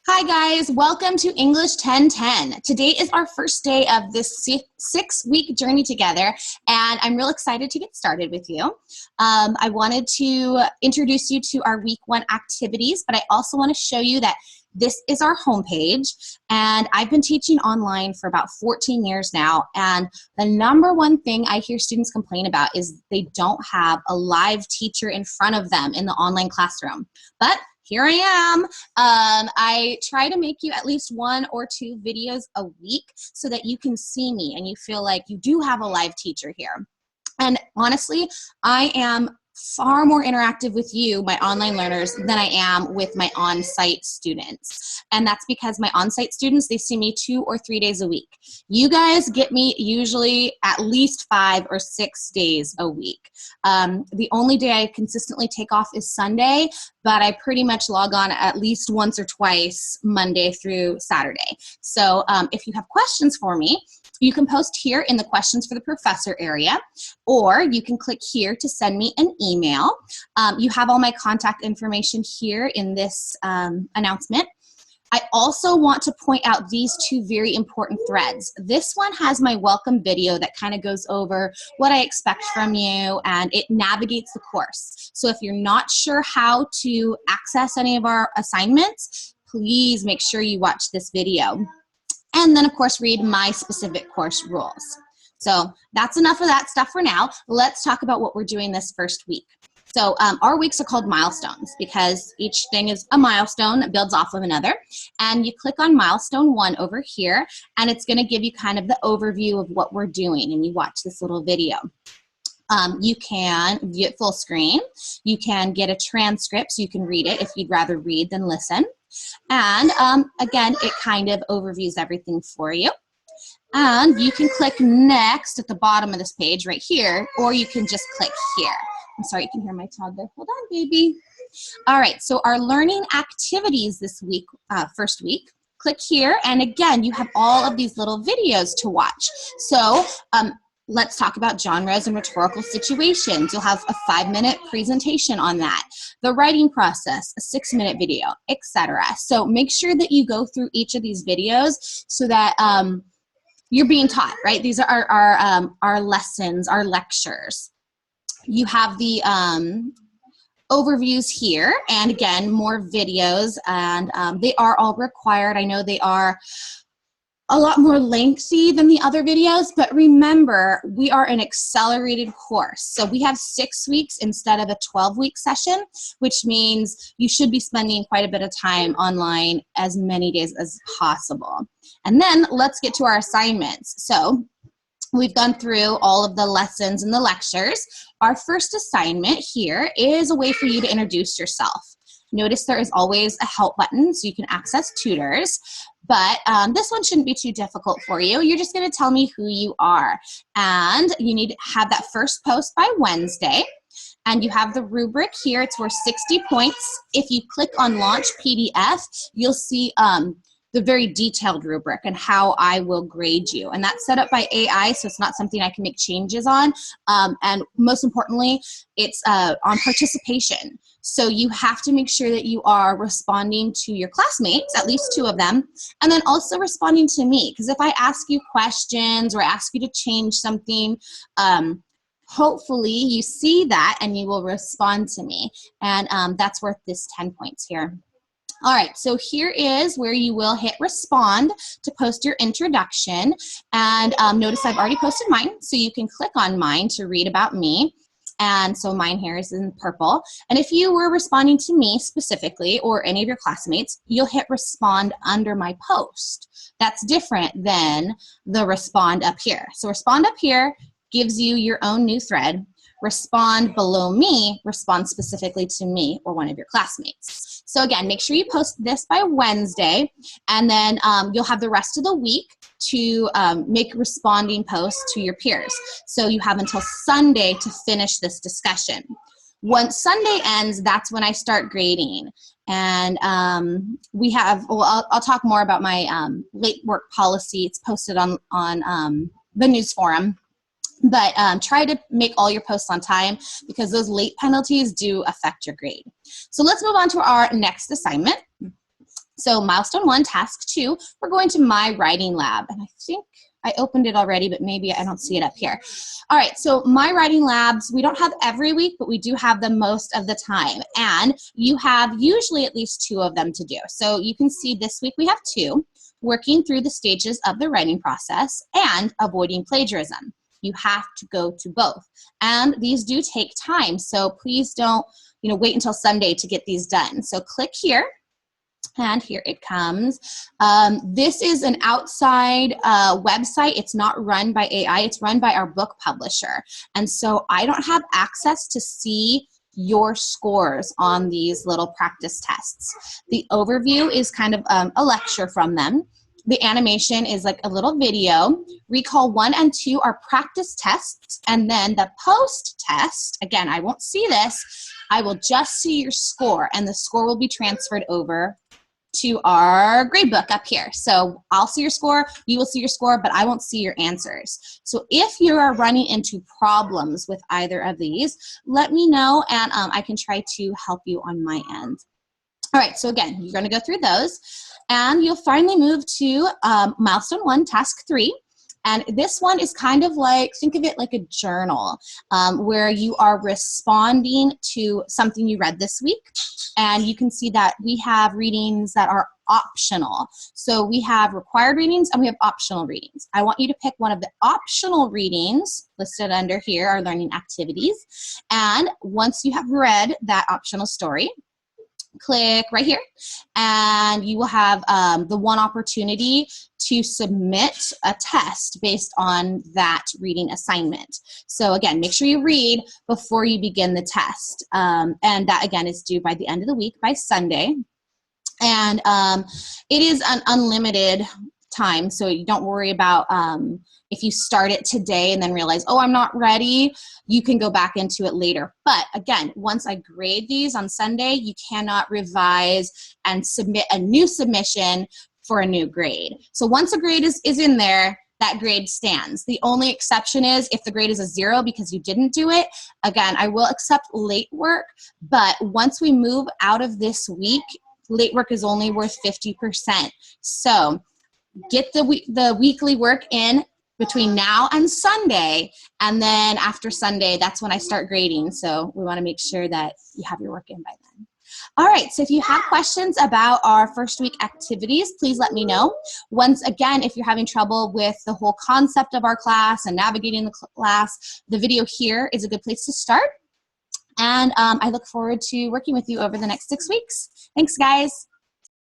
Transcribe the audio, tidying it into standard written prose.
Hi guys, welcome to English 1010. Today is our first day of this six-week journey together, and I'm real excited to get started with you. I wanted to introduce you to our week 1 activities, but I also want to show you that this is our homepage, and I've been teaching online for about 14 years now, and the number one thing I hear students complain about is they don't have a live teacher in front of them in the online classroom. But here I am. I try to make you at least 1 or 2 videos a week so that you can see me and you feel like you do have a live teacher here. And honestly, I am far more interactive with you, my online learners, than I am with my on-site students. And that's because my on-site students, they see me 2 or 3 days a week. You guys get me usually at least 5 or 6 days a week. The only day I consistently take off is Sunday, but I pretty much log on at least once or twice Monday through Saturday. So if you have questions for me, you can post here in the questions for the professor area, or you can click here to send me an email. You have all my contact information here in this announcement. I also want to point out these 2 very important threads. This one has my welcome video that kind of goes over what I expect from you, and it navigates the course. So if you're not sure how to access any of our assignments, please make sure you watch this video. And then, of course, read my specific course rules. So that's enough of that stuff for now. Let's talk about what we're doing this first week. So our weeks are called milestones because each thing is a milestone that builds off of another. And you click on milestone 1 over here, and it's going to give you kind of the overview of what we're doing. And you watch this little video. You can view it full screen. You can get a transcript so you can read it if you'd rather read than listen. And again, it kind of overviews everything for you. And you can click next at the bottom of this page right here, or you can just click here. I'm sorry, you can hear my toddler. Hold on, baby. All right, so our learning activities this week, first week, click here. And again, you have all of these little videos to watch. So let's talk about genres and rhetorical situations. You'll have a 5-minute presentation on that. The writing process, a 6-minute video, etc. So make sure that you go through each of these videos so that you're being taught, right? These are our lessons, our lectures. You have the overviews here, and again, more videos, and they are all required. I know they are a lot more lengthy than the other videos, but remember, we are an accelerated course. So we have 6 weeks instead of a 12-week session, which means you should be spending quite a bit of time online as many days as possible. And then let's get to our assignments. So we've gone through all of the lessons and the lectures. Our first assignment here is a way for you to introduce yourself. Notice there is always a help button so you can access tutors, but this one shouldn't be too difficult for you. You're just going to tell me who you are, and you need to have that first post by Wednesday, and you have the rubric here. It's worth 60 points. If you click on Launch PDF, you'll see the very detailed rubric and how I will grade you. And that's set up by AI, so it's not something I can make changes on. And most importantly, it's on participation. So you have to make sure that you are responding to your classmates, at least 2 of them, and then also responding to me. Because if I ask you questions or ask you to change something, hopefully you see that and you will respond to me. And that's worth this 10 points here. All right, so here is where you will hit respond to post your introduction. And notice I've already posted mine, so you can click on mine to read about me. And so mine here is in purple. And if you were responding to me specifically or any of your classmates, you'll hit respond under my post. That's different than the respond up here. So respond up here gives you your own new thread. Respond below me, respond specifically to me or one of your classmates. So again, make sure you post this by Wednesday, and then you'll have the rest of the week to make responding posts to your peers. So you have until Sunday to finish this discussion. Once Sunday ends, that's when I start grading. And we have, well, I'll talk more about my late work policy. It's posted on the news forum. But try to make all your posts on time because those late penalties do affect your grade. So let's move on to our next assignment. So milestone 1, task 2, we're going to My Writing Lab. And I think I opened it already, but maybe I don't see it up here. All right, so My Writing Labs, we don't have every week, but we do have them most of the time. And you have usually at least 2 of them to do. So you can see this week we have 2, working through the stages of the writing process and avoiding plagiarism. You have to go to both. And these do take time, so please don't wait until Sunday to get these done. So click here. And here it comes. This is an outside website. It's not run by AI. It's run by our book publisher. And so I don't have access to see your scores on these little practice tests. The overview is kind of a lecture from them. The animation is like a little video. Recall 1 and 2 are practice tests. And then the post test, again, I won't see this. I will just see your score, and the score will be transferred over to our gradebook up here. So I'll see your score, you will see your score, but I won't see your answers. So if you are running into problems with either of these, let me know, and I can try to help you on my end. All right, so again, you're gonna go through those, and you'll finally move to milestone 1, task 3. And this one is kind of like, think of it like a journal where you are responding to something you read this week. And you can see that we have readings that are optional. So we have required readings and we have optional readings. I want you to pick one of the optional readings listed under here, our learning activities. And once you have read that optional story, click right here, and you will have the one opportunity to submit a test based on that reading assignment. So again, make sure you read before you begin the test. And that again is due by the end of the week, by Sunday. And it is an unlimited time, so you don't worry about if you start it today and then realize, oh, I'm not ready, you can go back into it later. But again, once I grade these on Sunday, you cannot revise and submit a new submission for a new grade. So once a grade is in there, that grade stands. The only exception is if the grade is a 0 because you didn't do it. Again, I will accept late work, but once we move out of this week, late work is only worth 50%. So get the weekly work in between now and Sunday, and then after Sunday, that's when I start grading. So we want to make sure that you have your work in by then. All right, so if you have questions about our first week activities, please let me know. Once again, if you're having trouble with the whole concept of our class and navigating the class, the video here is a good place to start. And I look forward to working with you over the next 6 weeks. Thanks, guys.